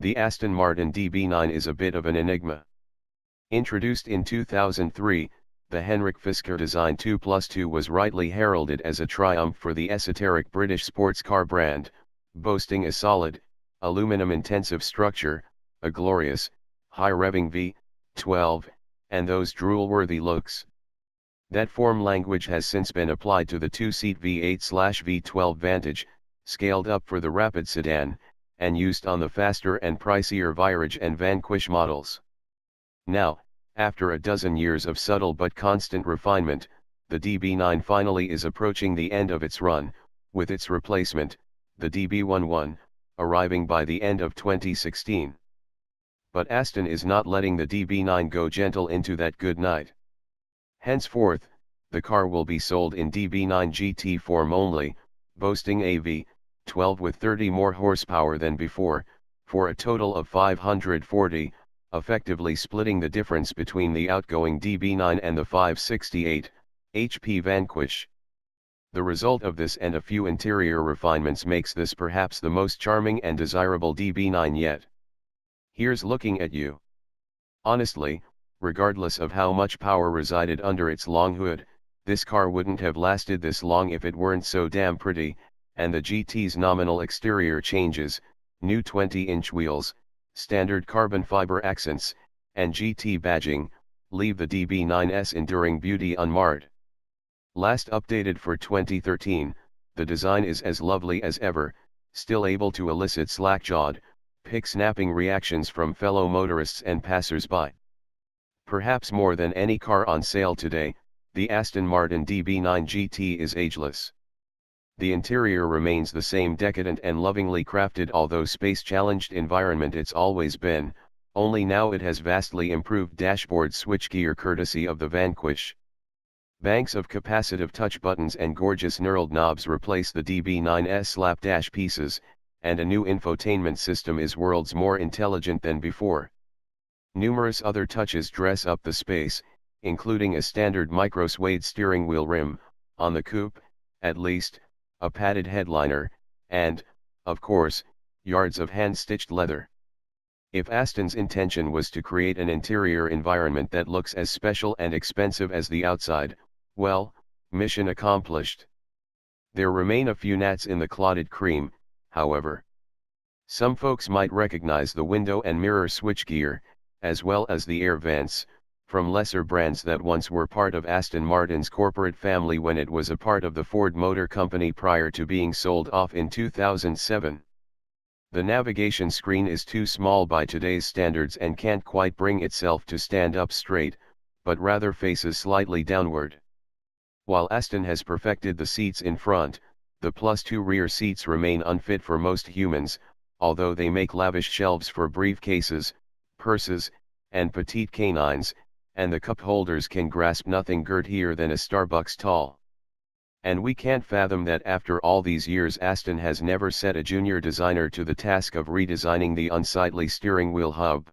The Aston Martin DB9 is a bit of an enigma. Introduced in 2003, the Henrik Fisker Design 2+2 was rightly heralded as a triumph for the esoteric British sports car brand, boasting a solid, aluminum-intensive structure, a glorious, high-revving V12, and those drool-worthy looks. That form language has since been applied to the two-seat V8/V12 Vantage, scaled up for the Rapid sedan, and used on the faster and pricier Virage and Vanquish models. Now, after a dozen years of subtle but constant refinement, the DB9 finally is approaching the end of its run, with its replacement, the DB11, arriving by the end of 2016. But Aston is not letting the DB9 go gentle into that good night. Henceforth, the car will be sold in DB9 GT form only, boasting a V12 with 30 more horsepower than before, for a total of 540, effectively splitting the difference between the outgoing DB9 and the 568 HP Vanquish. The result of this and a few interior refinements makes this perhaps the most charming and desirable DB9 yet. Here's looking at you. Honestly, regardless of how much power resided under its long hood, this car wouldn't have lasted this long if it weren't so damn pretty, and the GT's nominal exterior changes, new 20-inch wheels, standard carbon fiber accents, and GT badging, leave the DB9's enduring beauty unmarred. Last updated for 2013, the design is as lovely as ever, still able to elicit slack-jawed, pick-snapping reactions from fellow motorists and passers-by. Perhaps more than any car on sale today, the Aston Martin DB9 GT is ageless. The interior remains the same decadent and lovingly crafted although space-challenged environment it's always been, only now it has vastly improved dashboard switchgear courtesy of the Vanquish. Banks of capacitive touch buttons and gorgeous knurled knobs replace the DB9's slapdash pieces, and a new infotainment system is worlds more intelligent than before. Numerous other touches dress up the space, including a standard micro-suede steering wheel rim, on the coupe, at least, a padded headliner, and, of course, yards of hand-stitched leather. If Aston's intention was to create an interior environment that looks as special and expensive as the outside, well, mission accomplished. There remain a few gnats in the clotted cream, however. Some folks might recognize the window and mirror switchgear, as well as the air vents, from lesser brands that once were part of Aston Martin's corporate family when it was a part of the Ford Motor Company prior to being sold off in 2007. The navigation screen is too small by today's standards and can't quite bring itself to stand up straight, but rather faces slightly downward. While Aston has perfected the seats in front, the +2 rear seats remain unfit for most humans, although they make lavish shelves for briefcases, purses, and petite canines, and the cup holders can grasp nothing girthier than a Starbucks tall. And we can't fathom that after all these years Aston has never set a junior designer to the task of redesigning the unsightly steering wheel hub.